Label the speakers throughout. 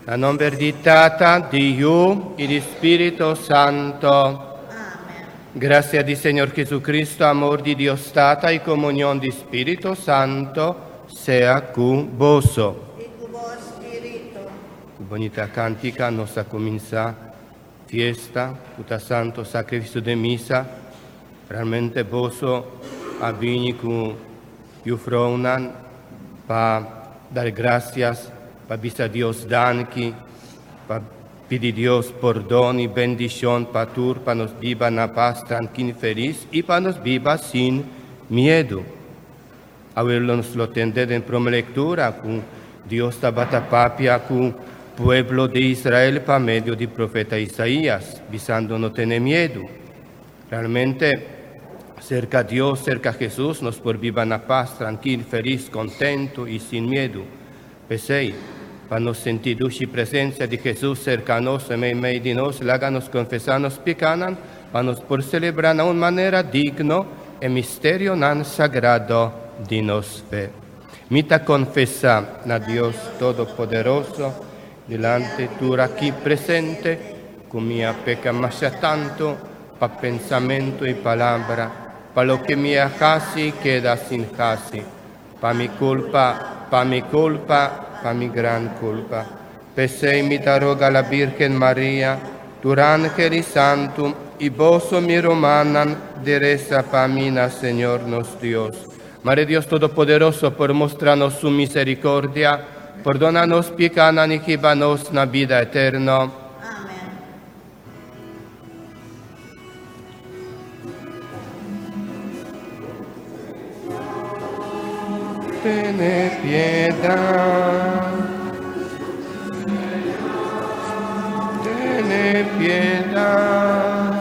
Speaker 1: La non verditata di Dio e di Spirito Santo.
Speaker 2: Amen.
Speaker 1: Gracia di Señor Jesucristo, amor di Dios Tata y comunión di Spirito Santo sea con vos.
Speaker 2: E cu vos spirito.
Speaker 1: Bonita cantica nos comienza fiesta, puta santo sacrificio de misa. Realmente vos avvini con Jufronan para dar gracias, para bisa Dios danki, para pedir Dios perdón y bendición para tur, para nos viva na paz tranquila y feliz y para nos viva sin miedo. Abuelo nos lo tended en prima lectura con Dios tabata papia con pueblo de Israel para medio del profeta Isaías, visando no tener miedo. Realmente cerca a Dios, cerca a Jesús, nos por viva na paz, tranquilo, feliz, contento y sin miedo. Pesei, para nos sentir luz y presencia de Jesús cerca a nos, en medio de nos, láganos confesarnos picanan, para nos por celebrar de una manera digno el misterio nan sagrado de nos fe. Mita confesa a Dios Todopoderoso, delante tú aquí presente, con mi peca más tanto, para pensamiento y palabra, para lo que me casi queda sin casi, para mi culpa, para mi gran culpa. Pesei mi roga la Virgen María, tu ángel y santum, y vos mi romanan, de reza para mí, Señor nos Dios. Madre Dios Todopoderoso, por mostrarnos su misericordia, perdónanos picanan y gibanos na vida eterna. Ten piedad, ten piedad,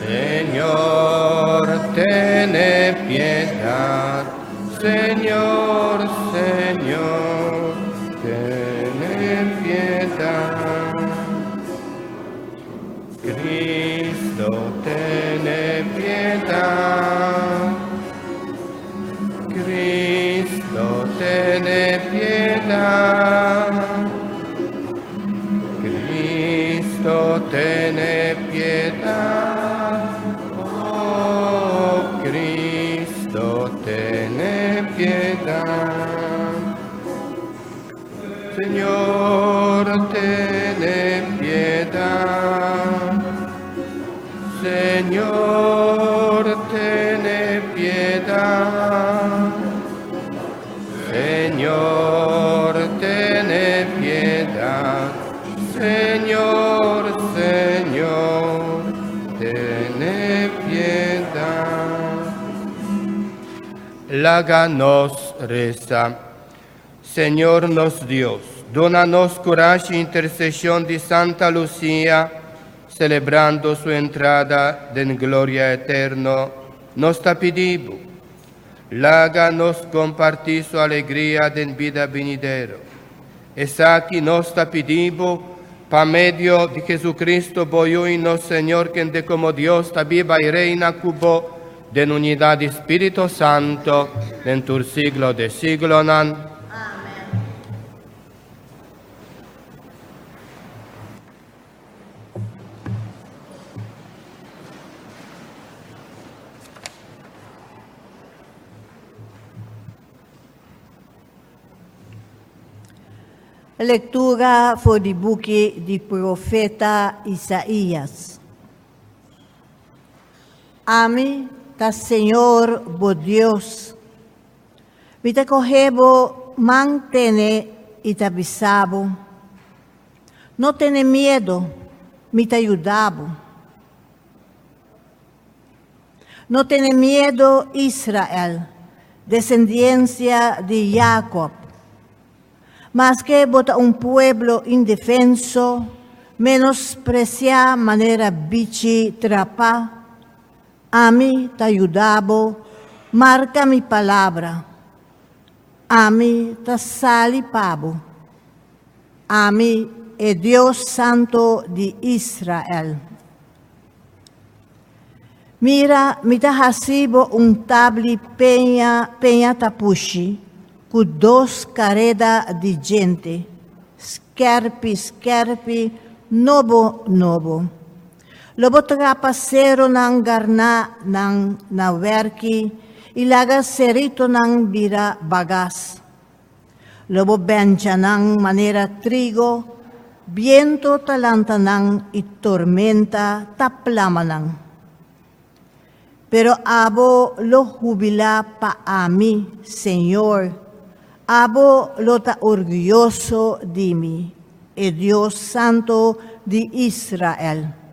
Speaker 1: Señor, ten piedad, Señor, Señor, ten piedad, Cristo, ten piedad. Cristo, ten piedad. Cristo, ten piedad. Oh, Cristo, ten piedad. Señor, ten piedad. Señor, ten piedad. Señor, ten piedad. Señor, Señor, ten piedad. Láganos reza. Señor nos Dios, dónanos coraje e intercesión de Santa Lucía, celebrando su entrada en gloria eterna, nos pedimos. Láganos compartir su alegría de vida venidera. Es aquí nos pedimos, para medio de Jesucristo, voy y no Señor, quien de como Dios viva y reina cubo, de unidad de Espíritu Santo, en tu siglo de siglo. Nan.
Speaker 2: Lectura for the book di profeta Isaías. Ami ta Senhor bo Deus, vita correbo mantene itabisabo, no tene miedo, mita ayudabo. No tene miedo Israel, descendencia de Jacob, mas que bota un pueblo indefenso, menosprecia manera bichi trapa, a mí te ayudabo, marca mi palabra, a mí te salipabo, a mí es Dios Santo de Israel. Mira, mi te hasibo un tabli peña tapushi, con 2 caredas de gente, skerpi, nobo. Lobo trapasero ng garna ng nawerki, ilaga serito ng bira bagas. Lobo bencha ng manera trigo, viento talanta ng itormenta taplama ng. Pero abo lo jubila pa ami, Señor, abo lo ta orgulloso di mi, e Dios Santo di Israel.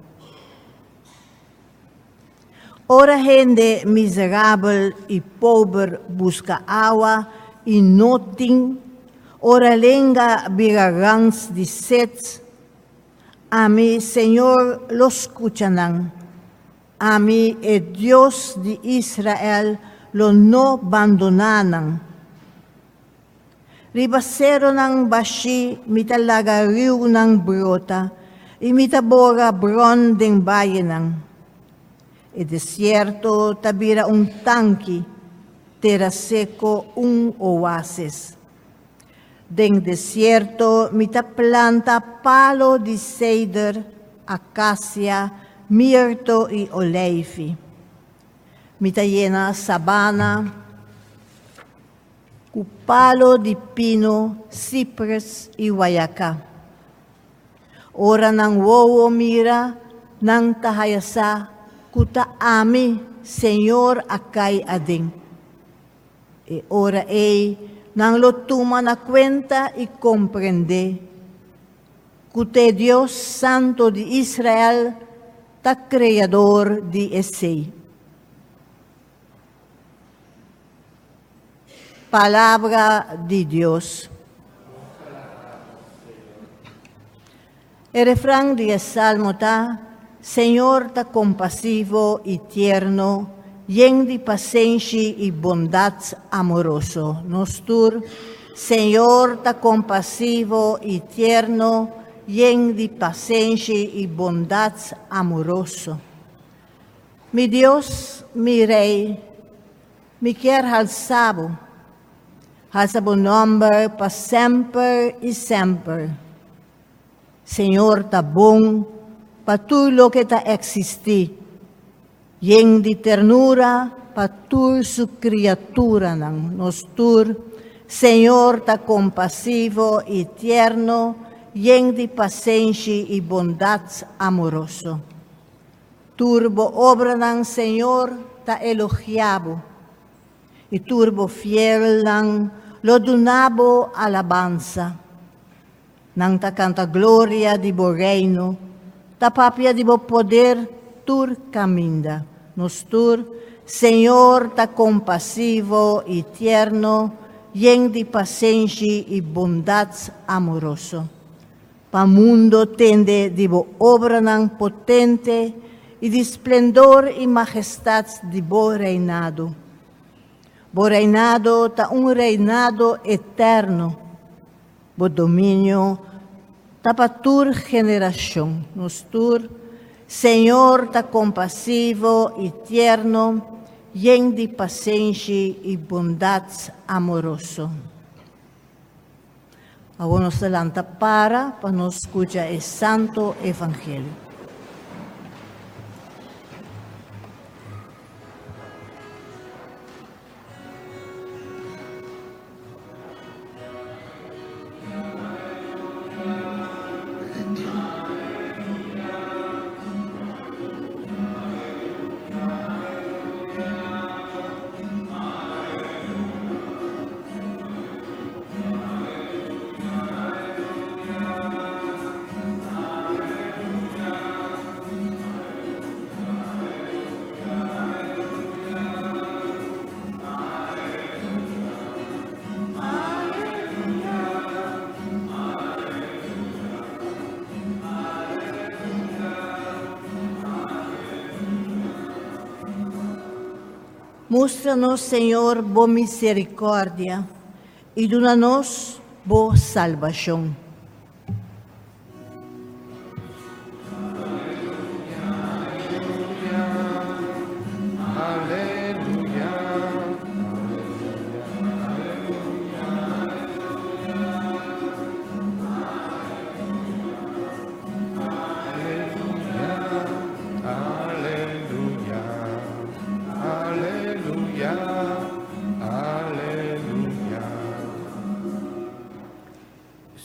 Speaker 2: Ora gente miserable y pobre busca agua y nothing, ora lenga biragans di sets, a mi Señor los escuchan. A mí, el Dios de Israel, lo no abandonanan. Ribasero ng bashi, mitalagariw ng brota, imitabora bron ding bayanang. E desierto tabira un tanki, terra seco un oasis. Den desierto mitaplanta palo di cedar, acacia, mirto y oleifi. Mitayena sabana, cupalo di pino, cypress y guayaca. Ora ng wowo mira, ng tahayasa, kuta ami, Señor akay ading. E ora nang lo tuma na cuenta y comprende, kute Dios Santo de Israel, ta creador di ese. Palabra de Dios. El refrán del Salmo ta, Señor ta compasivo y tierno, lleno de paciencia y bondad amoroso. Nostur, Señor ta compasivo y tierno, lleno de paciencia y bondad amoroso. Mi Dios, mi Rey, mi quiere alzabo nombre para siempre y siempre. Señor, ta bom para todo lo que ta existí, lleno de ternura para toda su criatura. Nostur, Señor, ta compasivo y tierno, lleno de paciencia y bondad amoroso. Turbo obra ng Señor ta elogiabo, y turbo fiel ng lo donabo alabanza. Nang ta canta gloria di bo reino, ta papia di bo poder tur caminda. Nostur, Señor ta compasivo y tierno, lleno de paciencia y bondad amoroso. Pa mundo tende di bo obra ng potente y de esplendor y majestad di bo reinado. Bo reinado ta un reinado eterno, bo dominio ta pa tur generación. Nostur, Señor ta compasivo y tierno, lleno de paciencia y bondad amoroso. Ahora nos adelanta para nos escuchar el Santo Evangelio. Muéstranos, Señor, bo misericordia y dónanos bo salvación.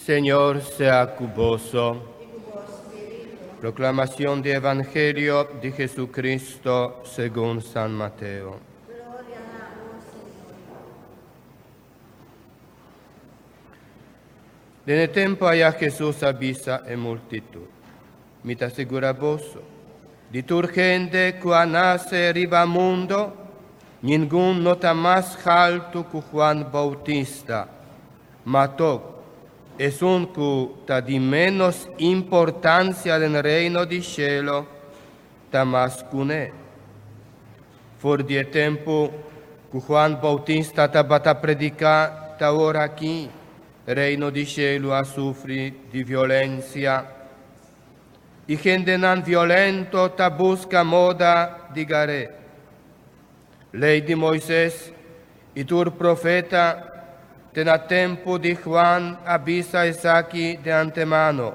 Speaker 1: Señor sea con vosotros. Proclamación del Evangelio de Jesucristo según San Mateo. En el tiempo allá Jesús avisa a multitud. Mi te asegura vos, di tu gente que nace arriba al mundo, ningún nota más alto que Juan Bautista. Mató. Es un que ta di menos importancia del reino del cielo, ta más cune. For di tempo que Juan Bautista ta bata predicar, ta ora aquí, reino del cielo a sufrir di violencia. Y gente non violento ta busca moda di gare. Ley de Moisés y tu profeta ten tempo de Juan avisa aquí de antemano.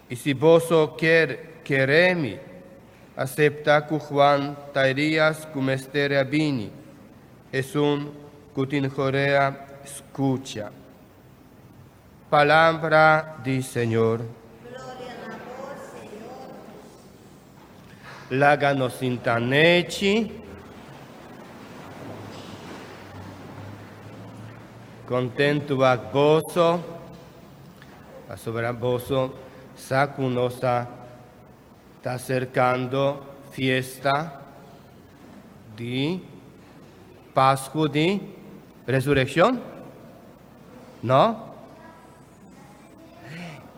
Speaker 1: Y si vos queremi, acepta que Juan tarías como este rabini. Es un cutinjorea escucha. Palabra del Señor.
Speaker 2: Gloria a vos, Señor.
Speaker 1: Láganos intaneci. Contento a gozo, a sobre gozo, sacuno está acercando fiesta de Pascua de Resurrección, ¿no?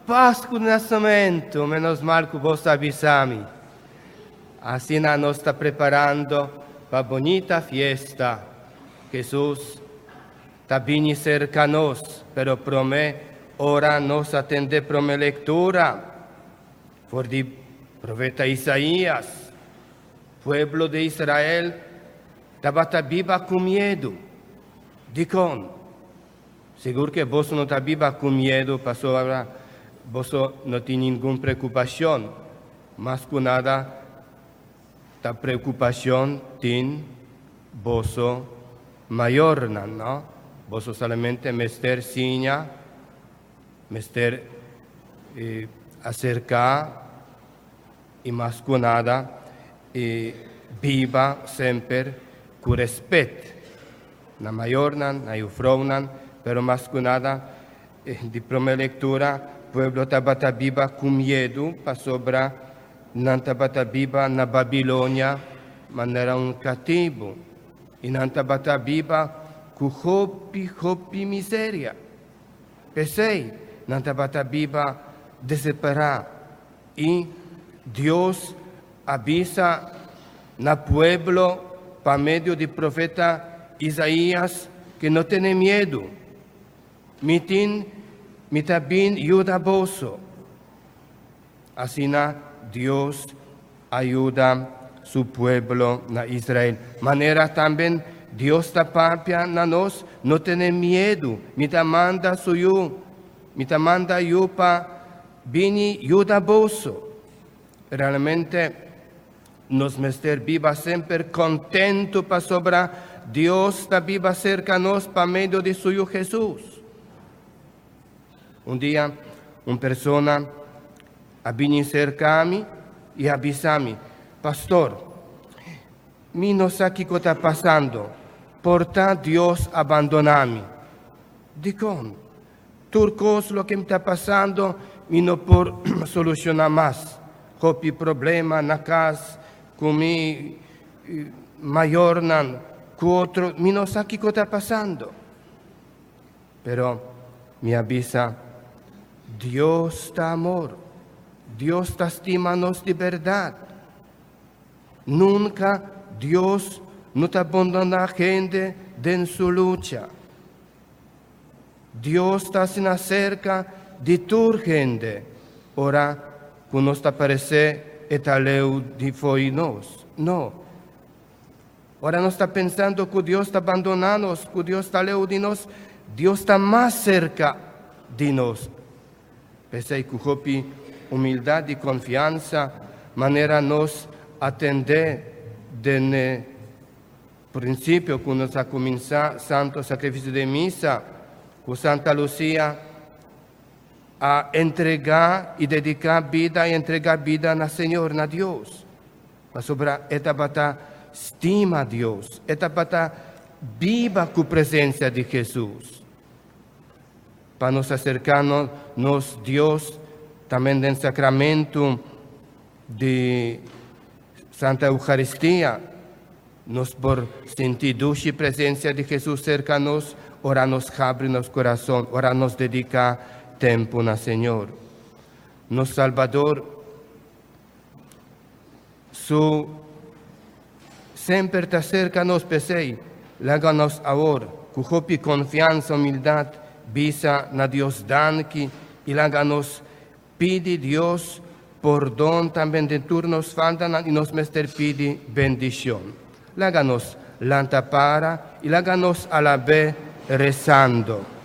Speaker 1: Pascua de Nacimiento, menos mal que vos avisami. Así nos está preparando para bonita fiesta. Jesús está bien cercanos, pero prome ora nos atende prome lectura. Por di profeta Isaías, pueblo de Israel, estaba viva con miedo. Dicon, seguro que vos no está viva con miedo, pasó ahora, vos no tiene ninguna preocupación. Más que nada, esta preocupación tiene vos mayor, ¿no? Vos solamente mester signa, mester acercar y más que nada viva siempre con respeto. Na mayornan, na ufraunan, pero más que nada de primera lectura, pueblo tabata viva con miedo, para sobra nan tabata viva na Babilonia, manera un cativo, y nan tabata viva hopi miseria. Pesei, nanta bata viva desesperada. Y Dios avisa na pueblo por medio del profeta Isaías que no tiene miedo. Mi también ayuda a vos. Así Dios ayuda a su pueblo na Israel. Manera también Dios ta papia na nos no tiene miedo. Mi ta manda suyo. Mi ta manda yo pa vini ayuda a vos. Realmente nos mester viva siempre contento pa sobra Dios ta viva cerca nos pa medio de suyo Jesús. Un día, una persona a vini cerca a mí y avisami, pastor, mi no sé qué está pasando. Porta Dios abandonami. Dicon, turcos lo que me está pasando, mi no por solucionar más. Copi problema na casa, con mi mayor nan, con otro, mi no sé qué está pasando. Pero me avisa, Dios está amor, Dios está estimándonos de verdad. Nunca Dios no te abandona a gente en su lucha. Dios está cerca de tu gente. Ahora, cuando nos parece está leu de foi nos. No. Ahora no está pensando que Dios está abandonándonos, que Dios está leu de nos. Dios está más cerca de nos. Pensei que hopi humildad y confianza, manera nos atender desde principio, cuando se comienza Santo Sacrificio de Misa, con Santa Lucía, a entregar y dedicar vida y entregar vida al Señor, a Dios. Ma sobre esta bata estima a Dios, esta bata viva con presencia de Jesús. Para nos acercarnos, Dios, también del sacramento de Santa Eucaristía, nos por sentir dulce presencia de Jesús cerca nos, ahora nos abre nuestro corazón, ahora nos dedica tiempo al Señor. Nos Salvador, siempre te acerca nos pesei, láganos ahora, con confianza, humildad, visa na Dios danki, y láganos pide Dios por don también de turnos faltan y nos mester pide bendición. Láganos lanta para y láganos a la vez rezando.